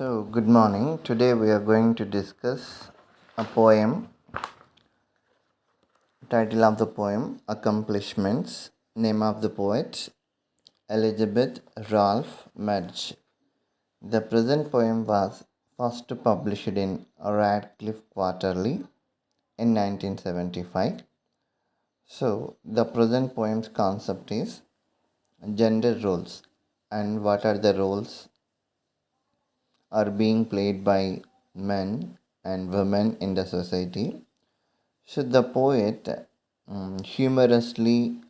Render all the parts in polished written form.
Good morning. Today we are going to discuss a poem. Title of the poem Accomplishments. Name of the poet Elizabeth Ralph Medge. The present poem was first published in Radcliffe Quarterly in 1975. The present poem's concept is gender roles and what are the roles are being played by men and women in the society. So the poet humorously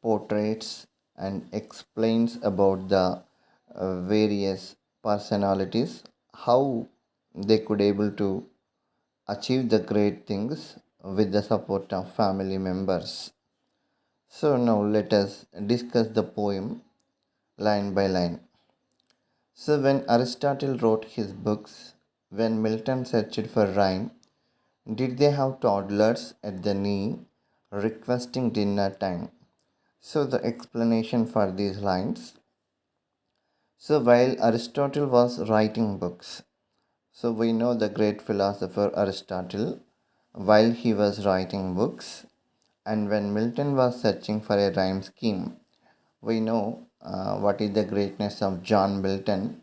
portrays and explains about the various personalities, how they could able to achieve the great things with the support of family members. So now let us discuss the poem line by line. So when Aristotle wrote his books, when Milton searched for rhyme, did they have toddlers at the knee requesting dinner time? So, the explanation for these lines. So, while Aristotle was writing books, so we know the great philosopher Aristotle, while he was writing books, and when Milton was searching for a rhyme scheme, we know what is the greatness of John Milton.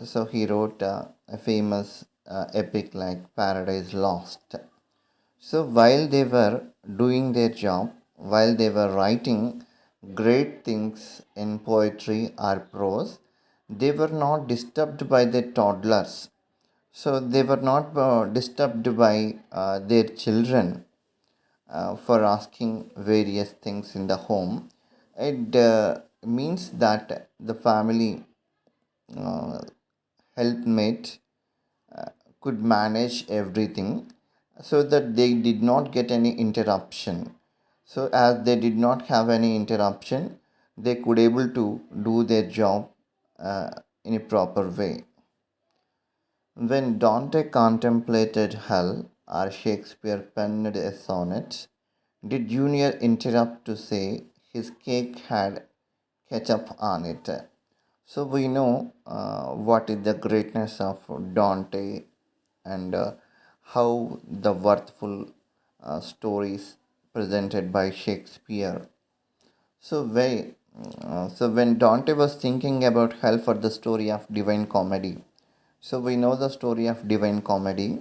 So, he wrote a famous epic like Paradise Lost. So while they were doing their job, while they were writing great things in poetry or prose, they were not disturbed by their toddlers. So they were not disturbed by their children for asking various things in the home. It means that the family uh, helpmate could manage everything so that they did not get any interruption. So as they did not have any interruption, they could able to do their job in a proper way. When Dante contemplated hell or Shakespeare penned a sonnet, did Junior interrupt to say his cake had ketchup on it? So we know what is the greatness of Dante and how the worthful stories presented by Shakespeare. So when Dante was thinking about hell for the story of Divine Comedy, so we know the story of Divine Comedy.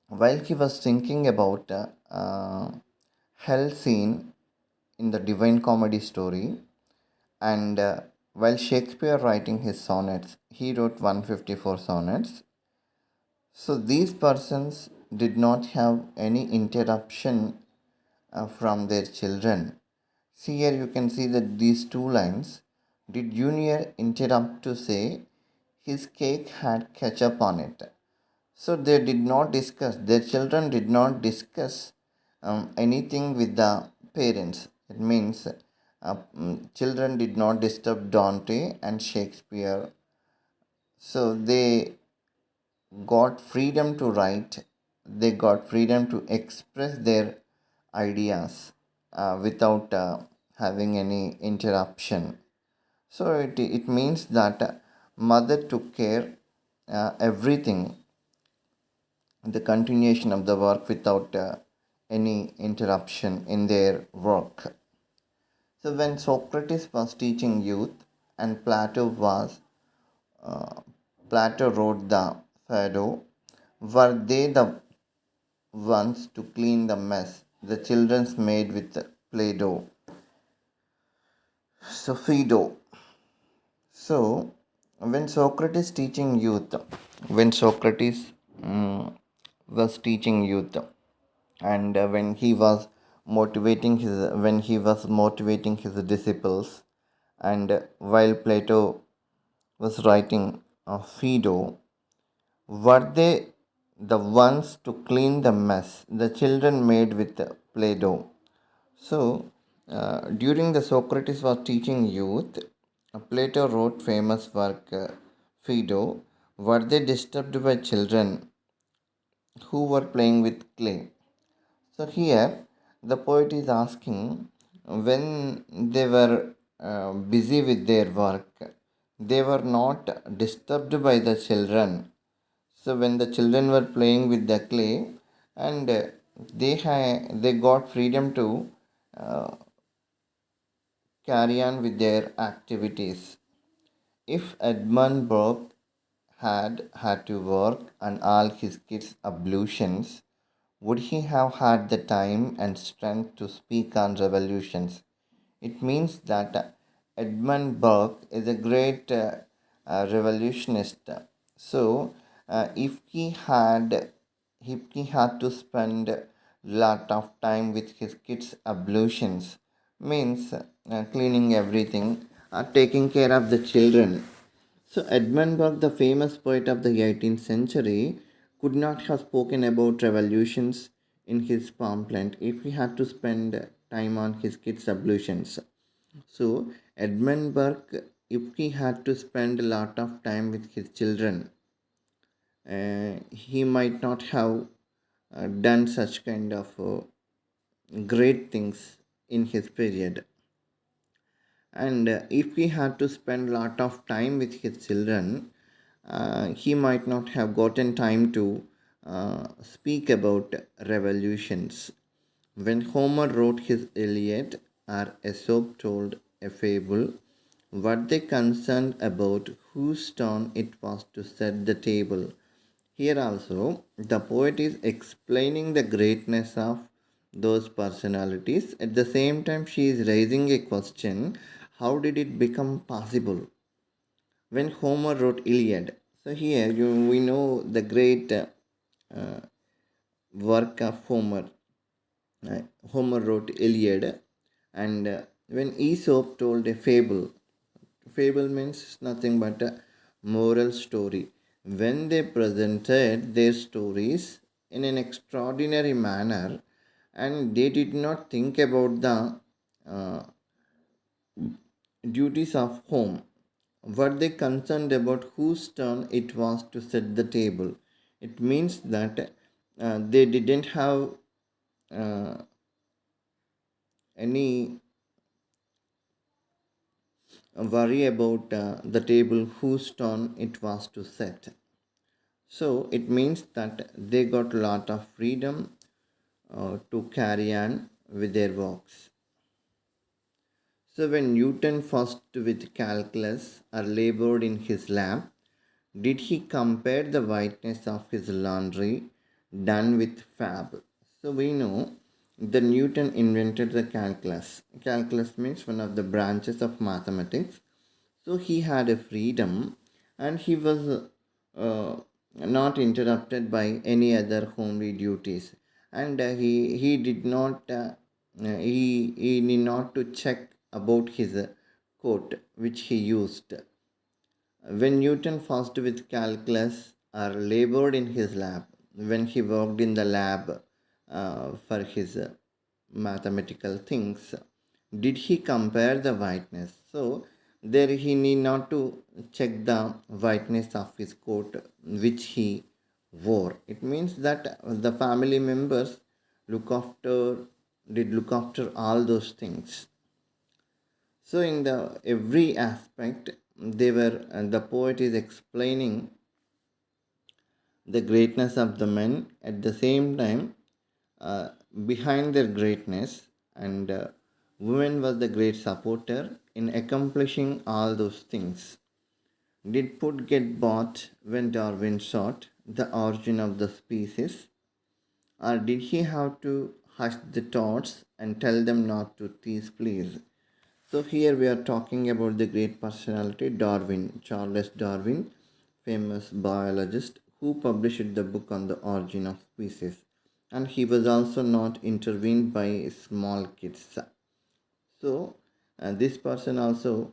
While he was thinking about hell scene in the Divine Comedy story, and while Shakespeare writing his sonnets, he wrote 154 sonnets. So these persons did not have any interruption from their children. See here you can see that these two lines. Did Junior interrupt to say his cake had ketchup on it? So they did not discuss, their children did not discuss anything with the parents. It means children did not disturb Dante and Shakespeare. So they got freedom to write, they got freedom to express their ideas without having any interruption. So it means that mother took care everything, the continuation of the work without any interruption in their work. So when Socrates was teaching youth and uh, Plato wrote the Phaedo, were they the ones to clean the mess the children's made with Play-Doh? So Phaedo. So when Socrates was teaching youth, and when he was motivating his disciples, and while Plato was writing Phaedo, were they the ones to clean the mess the children made with Play-Doh? So, during the Socrates was teaching youth, Plato wrote famous work Phaedo. Were they disturbed by children who were playing with clay? So here the poet is asking when they were busy with their work, They were not disturbed by the children. So when the children were playing with the clay, and they got freedom to uh, carry on with their activities. If Edmund Burke had had to work on all his kids' ablutions, would he have had the time and strength to speak on revolutions? It means that Edmund Burke is a great revolutionist. So, if he had to spend a lot of time with his kids' ablutions, means cleaning everything, taking care of the children. So, Edmund Burke, the famous poet of the 18th century, could not have spoken about revolutions in his pamphlet if he had to spend time on his kids' ablutions. So, Edmund Burke, if he had to spend a lot of time with his children, he might not have done such kind of great things in his period. And if he had to spend a lot of time with his children, he might not have gotten time to speak about revolutions. When Homer wrote his Iliad or Aesop told a fable, what they concerned about whose turn it was to set the table. Here also, the poet is explaining the greatness of those personalities. At the same time, she is raising a question: how did it become possible? When Homer wrote Iliad, so here we know the great uh, work of Homer. Homer wrote Iliad, and when Aesop told a fable, fable means nothing but a moral story. When they presented their stories in an extraordinary manner, and they did not think about the uh, duties of home, were they concerned about whose turn it was to set the table? It means that they didn't have uh, any worry about the table whose turn it was to set. So it means that they got a lot of freedom to carry on with their works. So when Newton first with calculus or labored in his lab, did he compare the whiteness of his laundry done with fab? So we know that Newton invented the calculus. Calculus means one of the branches of mathematics. So he had a freedom, and he was not interrupted by any other homely duties. And he did not, he need not to check about his coat which he used. When Newton first with calculus or labored in his lab, when he worked in the lab for his mathematical things, did he compare the whiteness? So there he need not to check the whiteness of his coat which he wore. It means that the family members look after look after all those things. So in the every aspect, they were the poet is explaining the greatness of the men at the same time uh, behind their greatness, and women was the great supporter in accomplishing all those things. Did food get bought when Darwin sought the origin of the species, or did he have to hush the thoughts and tell them not to tease please? So here we are talking about the great personality Darwin, Charles Darwin, famous biologist who published the book on the origin of species. And he was also not intervened by small kids. So this person also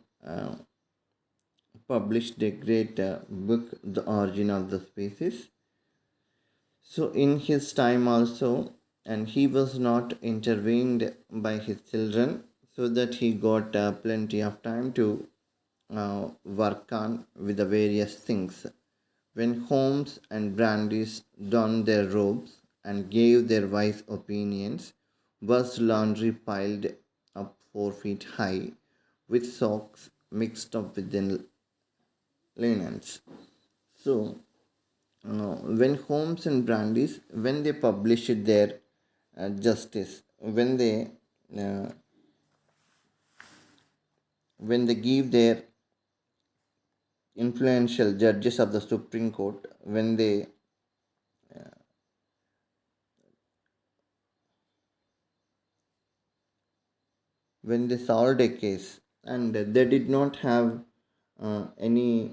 published a great book, The Origin of the Species. So in his time also, and he was not intervened by his children, so that he got plenty of time to work on with the various things. When Holmes and Brandeis donned their robes and gave their wise opinions, was laundry piled up 4 feet high, with socks mixed up within. lenience. So, when Holmes and Brandeis, when they published their justice, uh, when they give their influential judges of the Supreme Court, when they solved a case, and they did not have any,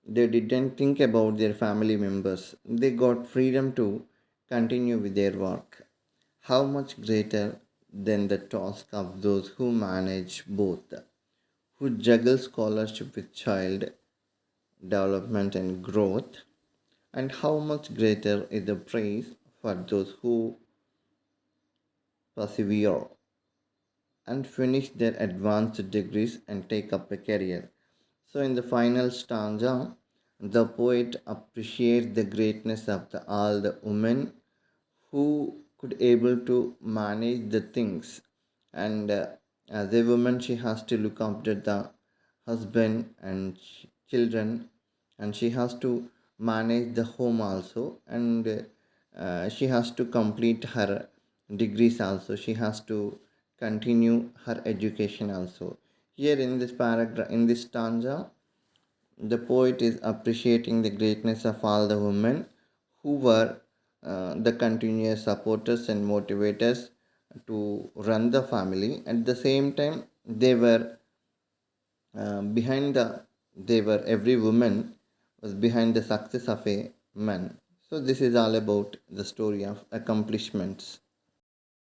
they didn't think about their family members. They got freedom to continue with their work. How much greater than the task of those who manage both, who juggle scholarship with child development and growth, and how much greater is the praise for those who persevere and finish their advanced degrees and take up a career. So, in the final stanza, the poet appreciates the greatness of all the women who could able to manage the things, and as a woman she has to look after the husband and children, and she has to manage the home also, and she has to complete her degrees also, she has to continue her education also. Here in this paragraph, in this stanza, the poet is appreciating the greatness of all the women who were the continuous supporters and motivators to run the family. At the same time, they were behind the, they were, every woman was behind the success of a man. So this is all about the story of accomplishments.